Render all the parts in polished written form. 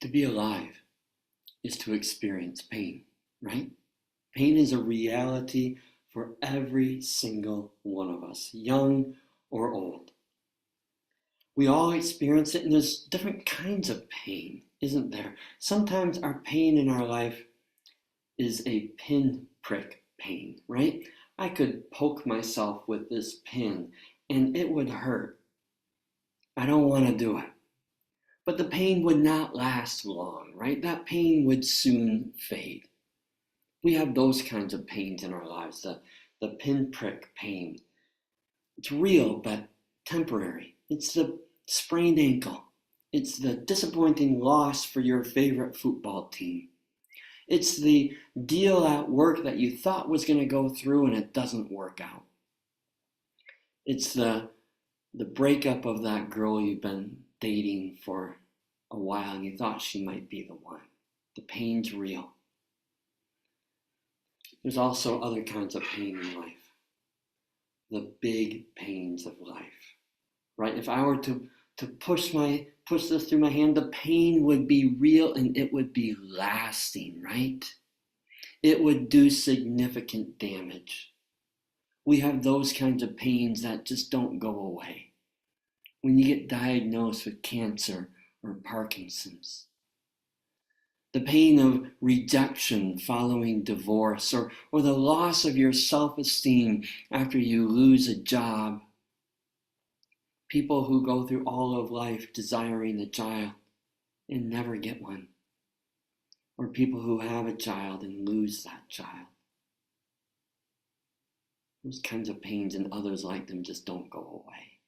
To be alive is to experience pain, right? Pain is a reality for every single one of us, young or old. We all experience it, and there's different kinds of pain, isn't there? Sometimes our pain in our life is a pinprick pain, right? I could poke myself with this pin and it would hurt. I don't want to do it. But the pain would not last long, right? That pain would soon fade. We have those kinds of pains in our lives, the pinprick pain. It's real, but temporary. It's the sprained ankle. It's the disappointing loss for your favorite football team. It's the deal at work that you thought was going to go through and it doesn't work out. It's the breakup of that girl you've been dating for a while and you thought she might be the one. The pain's real. There's also other kinds of pain in life. The big pains of life, right? If I were to push this through my hand, the pain would be real and it would be lasting, right? It would do significant damage. We have those kinds of pains that just don't go away. When you get diagnosed with cancer or Parkinson's, the pain of rejection following divorce, or the loss of your self-esteem after you lose a job. People who go through all of life desiring a child and never get one. Or people who have a child and lose that child. Those kinds of pains and others like them just don't go away.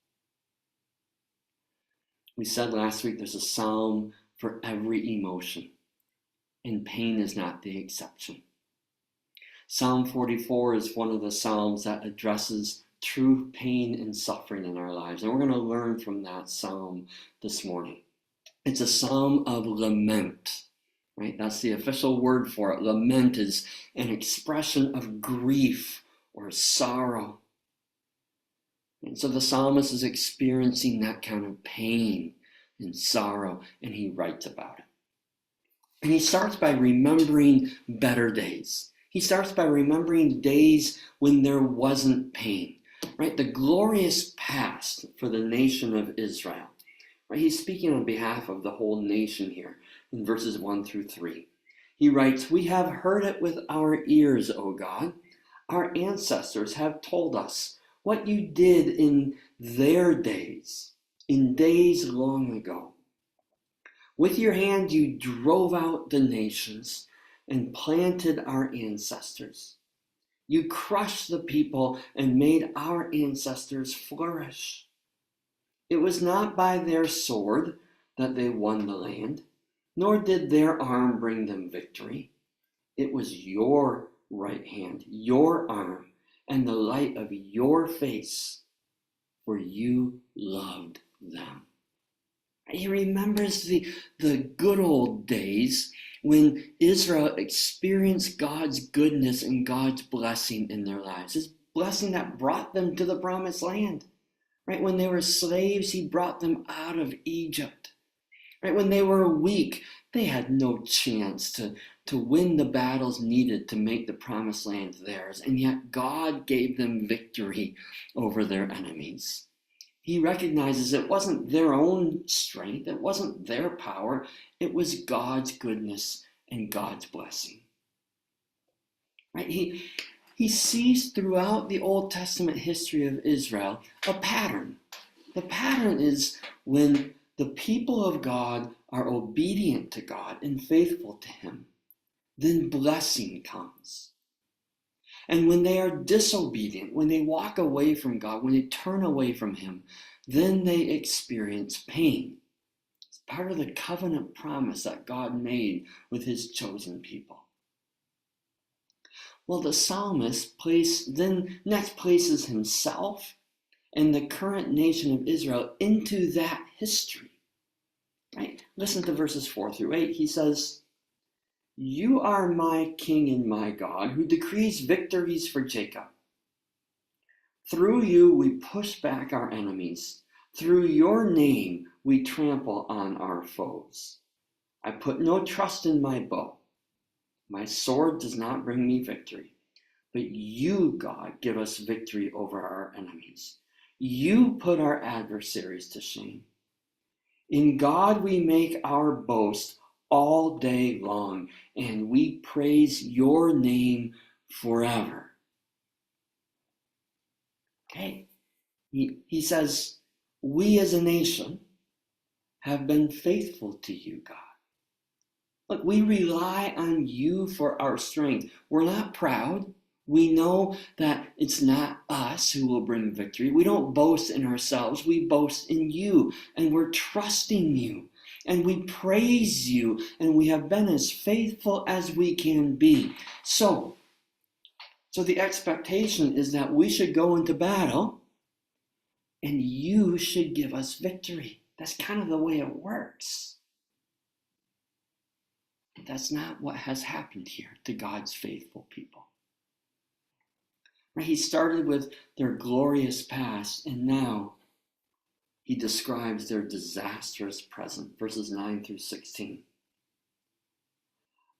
We said last week there's a psalm for every emotion, and pain is not the exception. Psalm 44 is one of the psalms that addresses true pain and suffering in our lives, and we're going to learn from that psalm this morning. It's a psalm of lament, right? That's the official word for it. Lament is an expression of grief or sorrow. And so the psalmist is experiencing that kind of pain and sorrow, and he writes about it. And he starts by remembering better days. He starts by remembering days when there wasn't pain, right? The glorious past for the nation of Israel. Right? He's speaking on behalf of the whole nation here in verses 1 through 3. He writes, "We have heard it with our ears, O God. Our ancestors have told us what you did in their days, in days long ago. With your hand you drove out the nations and planted our ancestors. You crushed the people and made our ancestors flourish. It was not by their sword that they won the land, nor did their arm bring them victory. It was your right hand, your arm, and the light of your face, for you loved them." He remembers the good old days when Israel experienced God's goodness and God's blessing in their lives. His blessing that brought them to the promised land. Right? When they were slaves, he brought them out of Egypt. Right? When they were weak, they had no chance to win the battles needed to make the promised land theirs. And yet God gave them victory over their enemies. He recognizes it wasn't their own strength, it wasn't their power, it was God's goodness and God's blessing. Right? He sees throughout the Old Testament history of Israel a pattern. The pattern is when the people of God are obedient to God and faithful to him, then blessing comes. And when they are disobedient, when they walk away from God, when they turn away from him, then they experience pain. It's part of the covenant promise that God made with his chosen people. Well, the psalmist next places himself and the current nation of Israel into that history. Right? Listen to verses 4 through 8. He says, "You are my king and my God, who decrees victories for Jacob. Through you we push back our enemies. Through your name we trample on our foes. I put no trust in my bow. My sword does not bring me victory. But you, God, give us victory over our enemies. You put our adversaries to shame. In God we make our boast all day long, and we praise your name forever. Okay? He says, we as a nation have been faithful to you, God. Look, we rely on you for our strength. We're not proud. We know that it's not us who will bring victory. We don't boast in ourselves. We boast in you, and we're trusting you, and we praise you, and we have been as faithful as we can be. So the expectation is that we should go into battle, and you should give us victory. That's kind of the way it works. But that's not what has happened here to God's faithful people. He started with their glorious past, and now he describes their disastrous present, verses 9 through 16.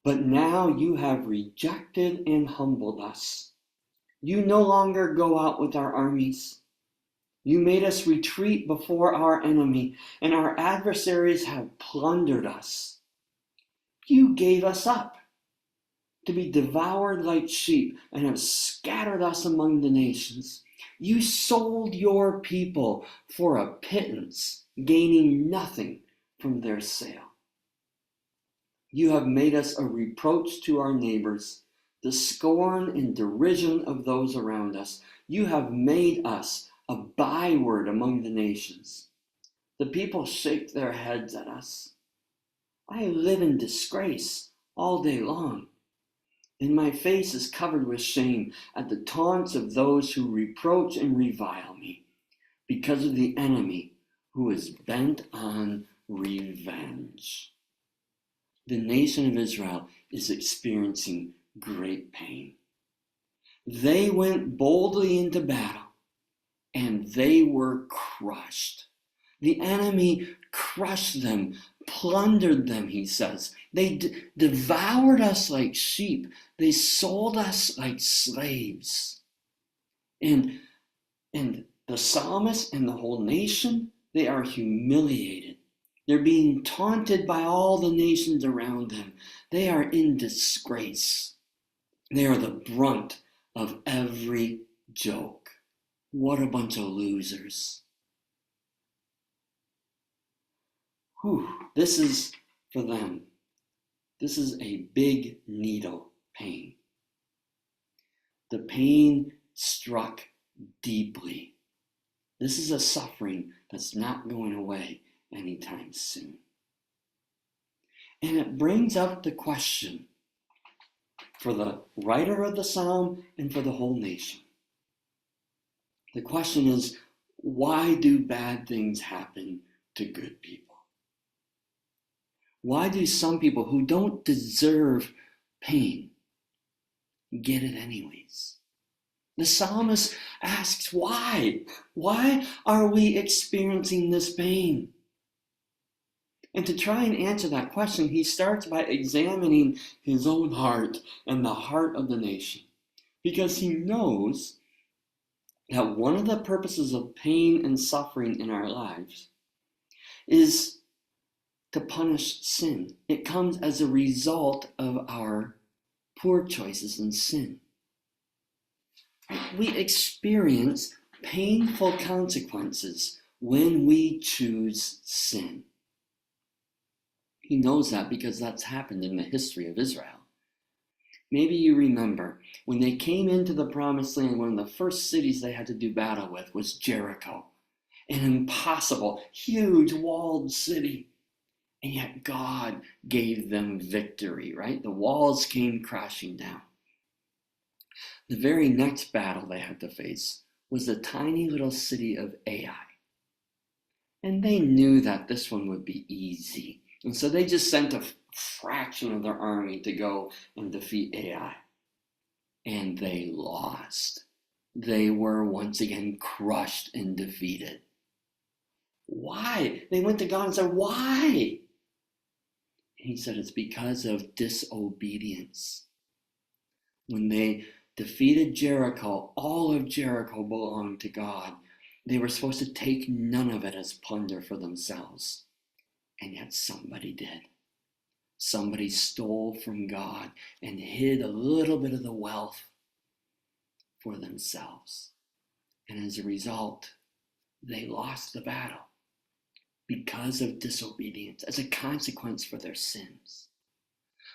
But now you have rejected and humbled us. You no longer go out with our armies. You made us retreat before our enemy, and our adversaries have plundered us. You gave us up to be devoured like sheep and have scattered us among the nations. You sold your people for a pittance, gaining nothing from their sale. You have made us a reproach to our neighbors, the scorn and derision of those around us. You have made us a byword among the nations. The people shake their heads at us. I live in disgrace all day long, and my face is covered with shame at the taunts of those who reproach and revile me, because of the enemy who is bent on revenge. The nation of Israel is experiencing great pain. They went boldly into battle, and they were crushed. The enemy crushed them, plundered them, he says. They devoured us like sheep. They sold us like slaves. And the psalmist and the whole nation, they are humiliated. They're being taunted by all the nations around them. They are in disgrace. They are the brunt of every joke. What a bunch of losers. Whew, this is for them. This is a big needle pain. The pain struck deeply. This is a suffering that's not going away anytime soon. And it brings up the question for the writer of the psalm and for the whole nation. The question is, why do bad things happen to good people? Why do some people who don't deserve pain get it anyways? The psalmist asks why? Why are we experiencing this pain? And to try and answer that question, he starts by examining his own heart and the heart of the nation. Because he knows that one of the purposes of pain and suffering in our lives is to punish sin. It comes as a result of our poor choices and sin. We experience painful consequences when we choose sin. He knows that because that's happened in the history of Israel. Maybe you remember when they came into the Promised Land, one of the first cities they had to do battle with was Jericho. An impossible, huge walled city. And yet God gave them victory, right? The walls came crashing down. The very next battle they had to face was the tiny little city of Ai. And they knew that this one would be easy. And so they just sent a fraction of their army to go and defeat Ai. And they lost. They were once again crushed and defeated. Why? They went to God and said, why? He said it's because of disobedience. When they defeated Jericho, all of Jericho belonged to God. They were supposed to take none of it as plunder for themselves. And yet somebody did. Somebody stole from God and hid a little bit of the wealth for themselves. And as a result, they lost the battle because of disobedience, as a consequence for their sins.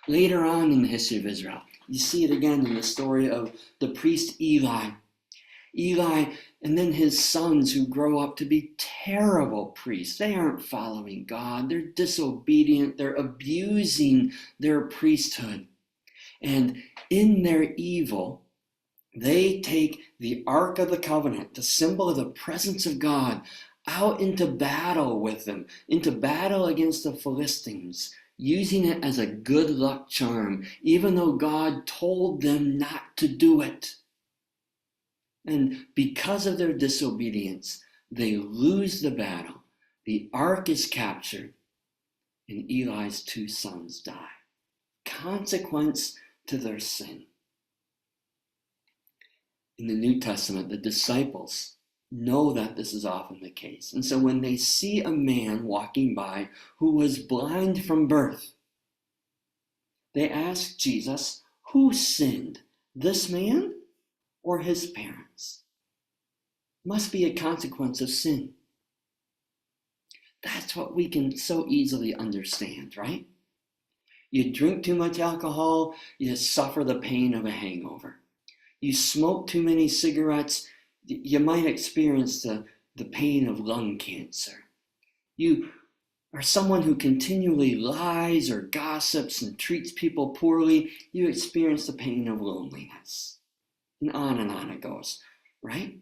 Later on in the history of Israel, you see it again in the story of the priest Eli. Eli and then his sons who grow up to be terrible priests. They aren't following God. They're disobedient. They're abusing their priesthood. And in their evil, they take the Ark of the Covenant, the symbol of the presence of God, out into battle with them, into battle against the Philistines, using it as a good luck charm, even though God told them not to do it. And because of their disobedience, they lose the battle. The ark is captured, and Eli's 2 sons die. Consequence to their sin. In the New Testament, the disciples know that this is often the case. And so when they see a man walking by who was blind from birth, they ask Jesus, who sinned, this man or his parents? Must be a consequence of sin. That's what we can so easily understand, right? You drink too much alcohol, you suffer the pain of a hangover. You smoke too many cigarettes, you might experience the pain of lung cancer. You are someone who continually lies or gossips and treats people poorly, you experience the pain of loneliness. And on it goes, right?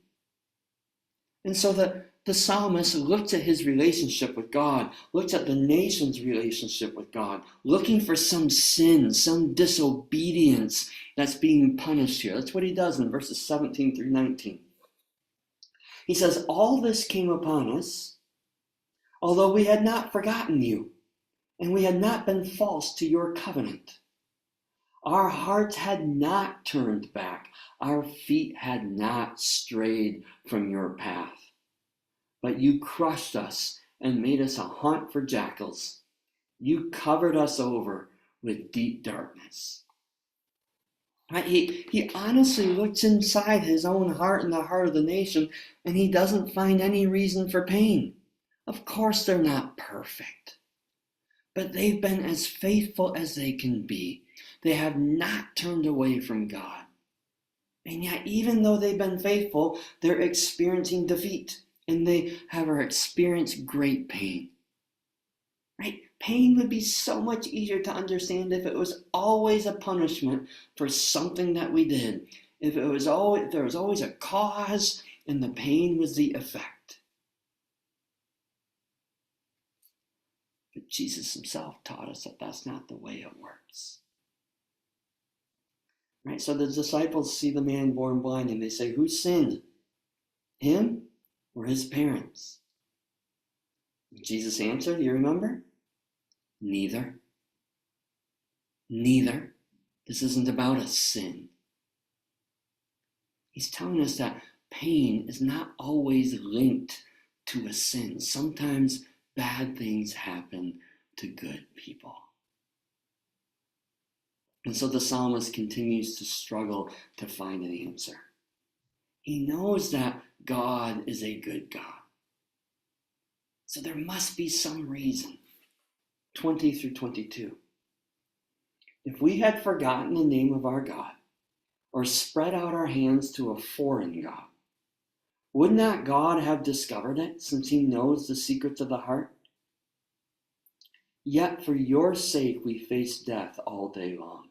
And so the psalmist looks at his relationship with God, looks at the nation's relationship with God, looking for some sin, some disobedience that's being punished here. That's what he does in verses 17 through 19. He says, all this came upon us, although we had not forgotten you, and we had not been false to your covenant. Our hearts had not turned back, our feet had not strayed from your path. But you crushed us and made us a haunt for jackals. You covered us over with deep darkness. Right? He honestly looks inside his own heart and the heart of the nation, and he doesn't find any reason for pain. Of course they're not perfect, but they've been as faithful as they can be. They have not turned away from God. And yet, even though they've been faithful, they're experiencing defeat. And they have experienced great pain. Right? Pain would be so much easier to understand if it was always a punishment for something that we did. If there was always a cause and the pain was the effect. But Jesus himself taught us that that's not the way it works. Right? So the disciples see the man born blind and they say, who sinned? Him or his parents? Jesus answered, you remember? Neither. Neither. This isn't about a sin. He's telling us that pain is not always linked to a sin. Sometimes bad things happen to good people. And so the psalmist continues to struggle to find an answer. He knows that God is a good God. So there must be some reason. 20 through 22. If we had forgotten the name of our God, or spread out our hands to a foreign God, would not God have discovered it, since he knows the secrets of the heart? Yet for your sake we face death all day long.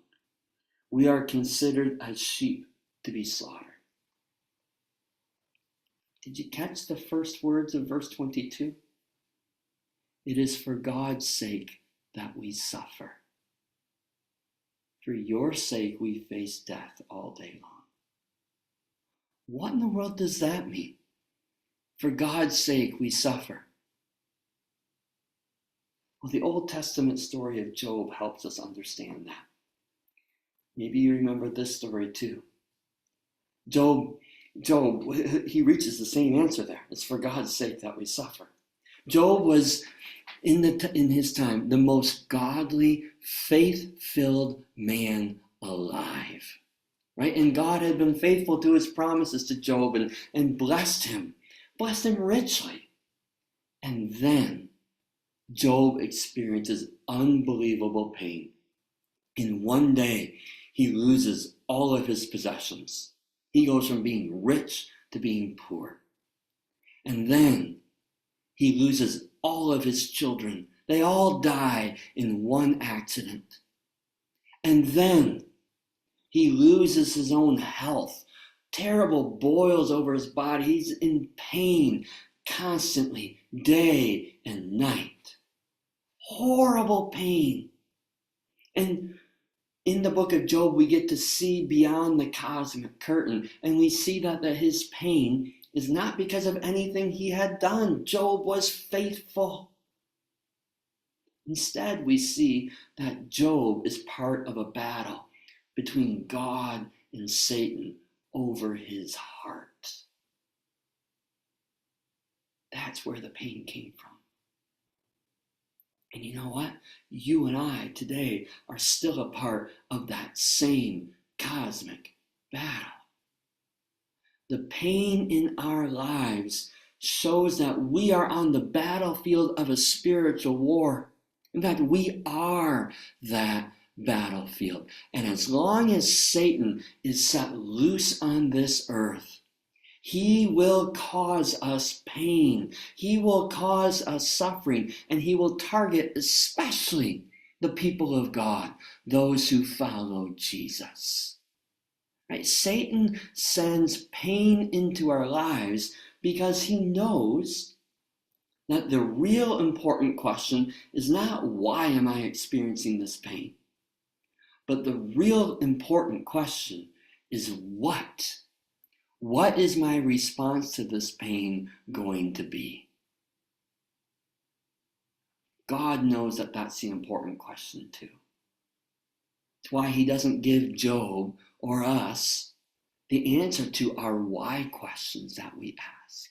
We are considered as sheep to be slaughtered. Did you catch the first words of verse 22? It is for God's sake that we suffer. For your sake we face death all day long. What in the world does that mean? For God's sake we suffer. Well, the Old Testament story of Job helps us understand that. Maybe you remember this story too. Job, he reaches the same answer there. It's for God's sake that we suffer. Job was, in his time, the most godly, faith-filled man alive. Right? And God had been faithful to his promises to Job and blessed him richly. And then Job experiences unbelievable pain. In one day, he loses all of his possessions. He goes from being rich to being poor. And then he loses all of his children. They all die in one accident. And then he loses his own health. Terrible boils over his body. He's in pain constantly, day and night. Horrible pain. And in the book of Job, we get to see beyond the cosmic curtain, and we see that his pain is not because of anything he had done. Job was faithful. Instead, we see that Job is part of a battle between God and Satan over his heart. That's where the pain came from. And you know what? You and I today are still a part of that same cosmic battle. The pain in our lives shows that we are on the battlefield of a spiritual war. In fact, we are that battlefield. And as long as Satan is set loose on this earth, he will cause us pain. He will cause us suffering. And he will target especially the people of God, those who follow Jesus. Right? Satan sends pain into our lives because he knows that the real important question is not why am I experiencing this pain? But the real important question is what? What is my response to this pain going to be? God knows that that's the important question too. It's why he doesn't give Job or us the answer to our why questions that we ask.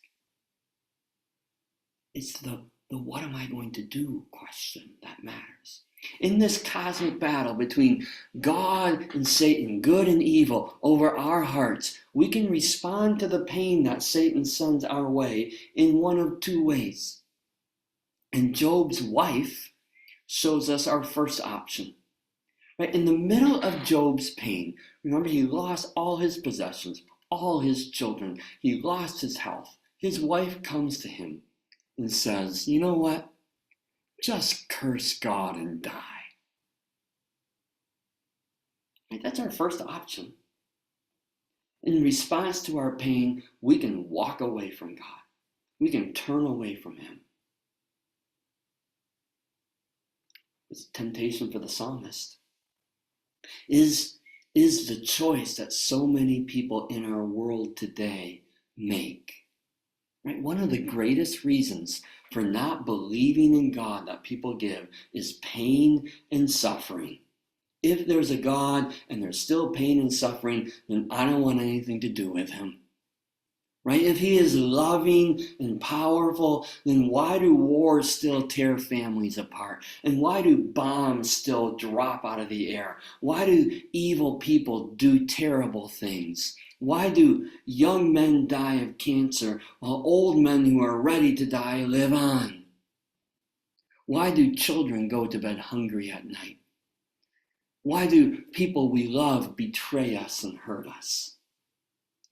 It's the what am I going to do question that matters. In this cosmic battle between God and Satan, good and evil, over our hearts, we can respond to the pain that Satan sends our way in one of two ways. And Job's wife shows us our first option. Right? In the middle of Job's pain, remember he lost all his possessions, all his children, he lost his health. His wife comes to him and says, you know what? Just curse God and die. Right? That's our first option. In response to our pain, we can walk away from God. We can turn away from him. It's a temptation for the psalmist. Is the choice that so many people in our world today make. Right? One of the greatest reasons for not believing in God that people give is pain and suffering. If there's a God and there's still pain and suffering, then I don't want anything to do with him. Right? If he is loving and powerful, then why do wars still tear families apart? And why do bombs still drop out of the air? Why do evil people do terrible things? Why do young men die of cancer while old men who are ready to die live on? Why do children go to bed hungry at night? Why do people we love betray us and hurt us?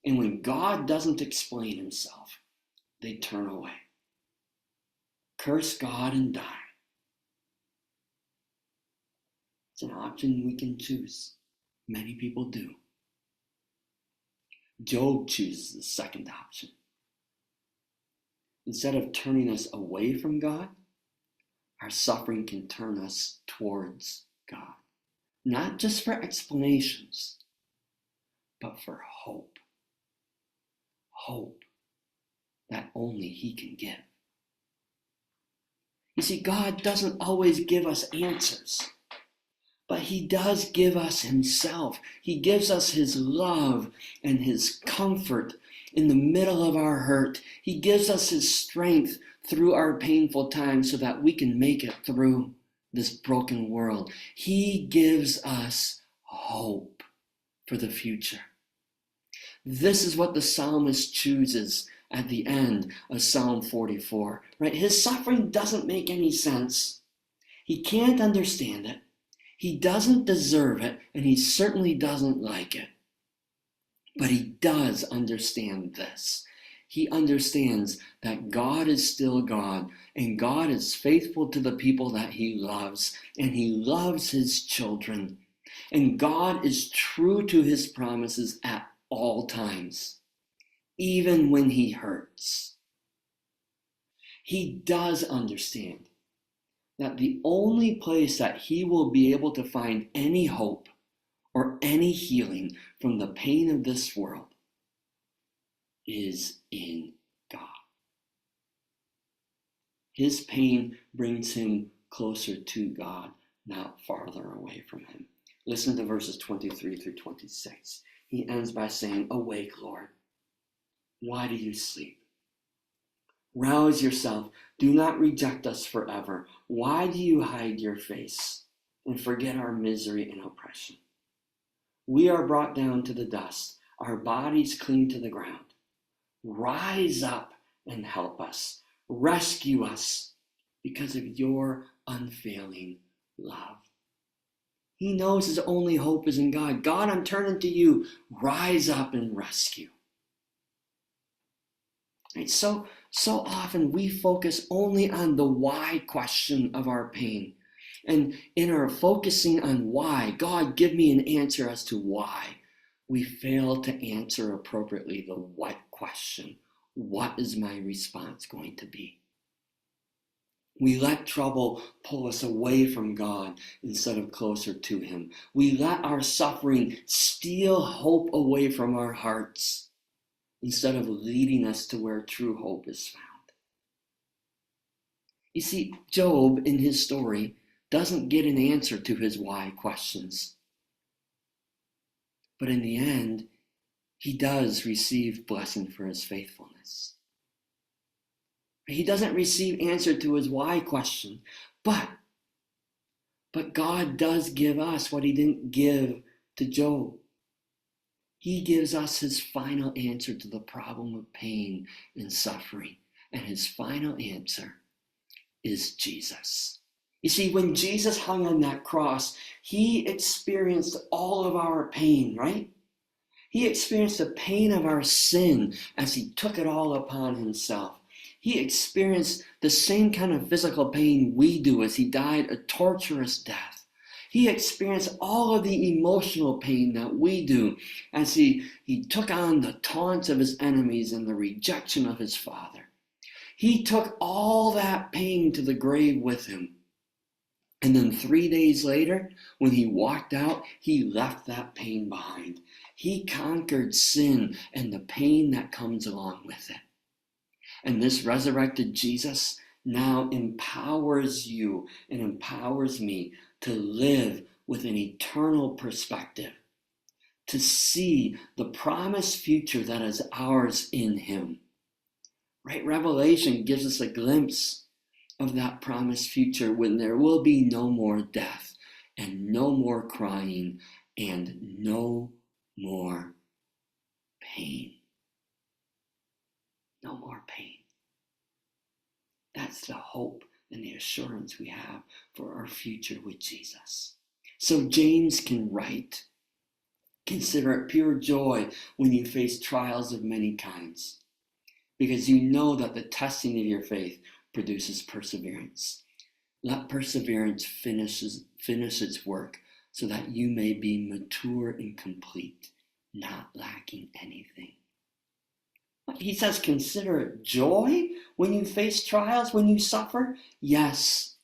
And when God doesn't explain himself, they turn away. Curse God and die. It's an option we can choose. Many people do. Job chooses the second option. Instead of turning us away from God, our suffering can turn us towards God. Not just for explanations, but for hope. Hope that only he can give. You see, God doesn't always give us answers, but he does give us himself. He gives us his love and his comfort in the middle of our hurt. He gives us his strength through our painful times so that we can make it through this broken world. He gives us hope for the future. This is what the psalmist chooses at the end of Psalm 44, right? His suffering doesn't make any sense. He can't understand it. He doesn't deserve it, and he certainly doesn't like it. But he does understand this. He understands that God is still God, and God is faithful to the people that he loves, and he loves his children. And God is true to his promises at all times, even when he hurts. He does understand that the only place that he will be able to find any hope or any healing from the pain of this world is in God. His pain brings him closer to God, not farther away from him. Listen to verses 23 through 26. He ends by saying, "Awake, Lord. Why do you sleep? Rouse yourself. Do not reject us forever. Why do you hide your face and forget our misery and oppression? We are brought down to the dust. Our bodies cling to the ground. Rise up and help us. Rescue us because of your unfailing love." He knows his only hope is in God. God, I'm turning to you. Rise up and rescue. Right? So often we focus only on the why question of our pain. And in our focusing on why, God, give me an answer as to why, we fail to answer appropriately the what question. What is my response going to be? We let trouble pull us away from God instead of closer to him. We let our suffering steal hope away from our hearts instead of leading us to where true hope is found. You see, Job in his story doesn't get an answer to his why questions. But in the end, he does receive blessing for his faithfulness. He doesn't receive answer to his why question, but God does give us what he didn't give to Job. He gives us his final answer to the problem of pain and suffering. And his final answer is Jesus. You see, when Jesus hung on that cross, he experienced all of our pain, right? He experienced the pain of our sin as he took it all upon himself. He experienced the same kind of physical pain we do as he died a torturous death. He experienced all of the emotional pain that we do as he took on the taunts of his enemies and the rejection of his Father. He took all that pain to the grave with him. And then 3 days later, when he walked out, he left that pain behind. He conquered sin and the pain that comes along with it. And this resurrected Jesus now empowers you and empowers me to live with an eternal perspective, to see the promised future that is ours in him. Right? Revelation gives us a glimpse of that promised future when there will be no more death and no more crying and no more pain. No more pain. That's the hope and the assurance we have for our future with Jesus. So James can write, "Consider it pure joy when you face trials of many kinds, because you know that the testing of your faith produces perseverance. Let perseverance finish its work so that you may be mature and complete, not lacking anything." He says, consider it joy when you face trials, when you suffer. Yes,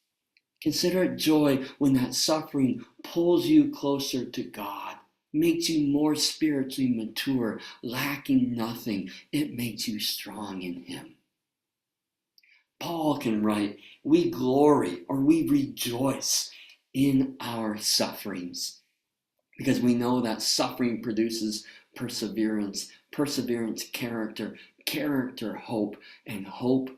consider it joy when that suffering pulls you closer to God, makes you more spiritually mature, lacking nothing. It makes you strong in him. Paul can write, we glory or we rejoice in our sufferings because we know that suffering produces perseverance, perseverance, character, character, hope, and hope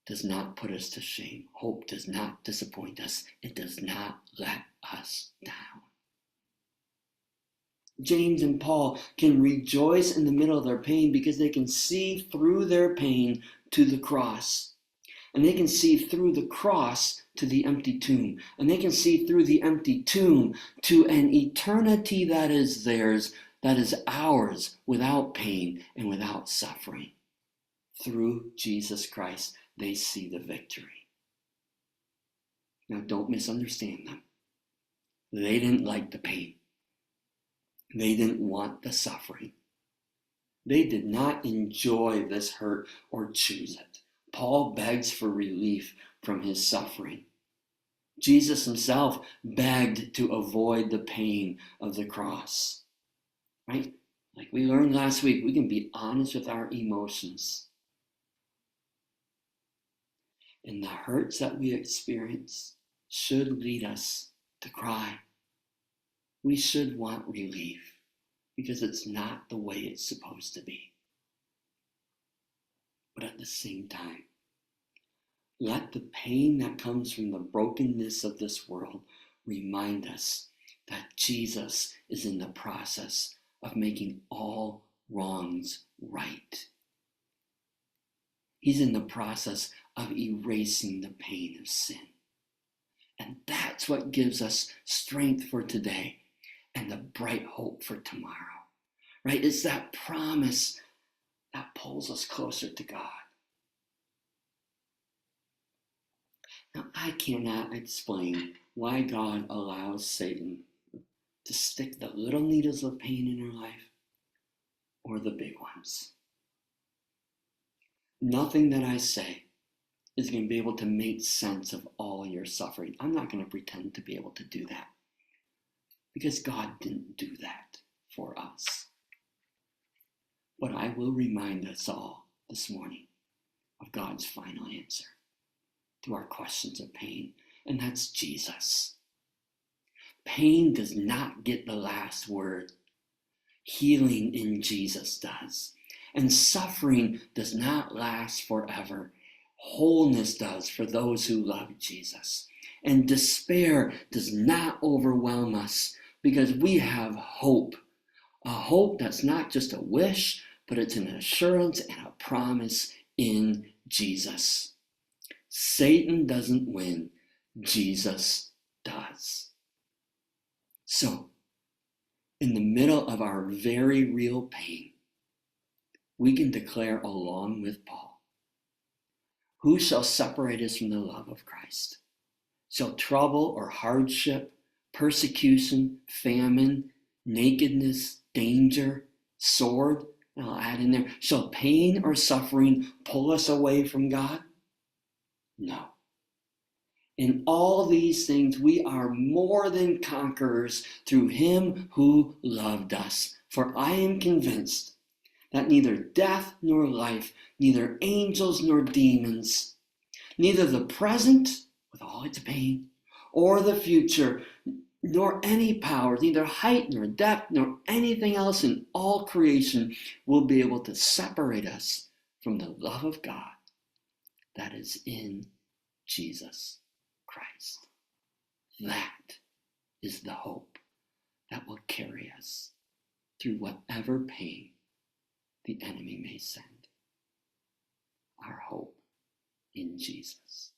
does not put us to shame. Hope does not disappoint us. It does not let us down. James and Paul can rejoice in the middle of their pain because they can see through their pain to the cross. And they can see through the cross to the empty tomb. And they can see through the empty tomb to an eternity that is theirs, that is ours, without pain and without suffering. Through Jesus Christ, they see the victory. Now, don't misunderstand them. They didn't like the pain. They didn't want the suffering. They did not enjoy this hurt or choose it. Paul begs for relief from his suffering. Jesus himself begged to avoid the pain of the cross. Right? Like we learned last week, we can be honest with our emotions. And the hurts that we experience should lead us to cry. We should want relief because it's not the way it's supposed to be. But at the same time, let the pain that comes from the brokenness of this world remind us that Jesus is in the process of making all wrongs right. He's in the process of erasing the pain of sin. And that's what gives us strength for today and the bright hope for tomorrow, right? It's that promise that pulls us closer to God. Now, I cannot explain why God allows Satan to stick the little needles of pain in our life or the big ones. Nothing that I say is going to be able to make sense of all your suffering. I'm not going to pretend to be able to do that because God didn't do that for us. But I will remind us all this morning of God's final answer to our questions of pain, and that's Jesus. Pain does not get the last word. Healing in Jesus does. And suffering does not last forever. Wholeness does for those who love Jesus. And despair does not overwhelm us because we have hope. A hope that's not just a wish, but it's an assurance and a promise in Jesus. Satan doesn't win. Jesus does. So, in the middle of our very real pain, we can declare along with Paul, who shall separate us from the love of Christ? Shall trouble or hardship, persecution, famine, nakedness, danger, sword, and I'll add in there, shall pain or suffering pull us away from God? No. In all these things, we are more than conquerors through him who loved us. For I am convinced that neither death nor life, neither angels nor demons, neither the present with all its pain, or the future, nor any power, neither height nor depth, nor anything else in all creation will be able to separate us from the love of God that is in Jesus Christ. That is the hope that will carry us through whatever pain the enemy may send. Our hope in Jesus.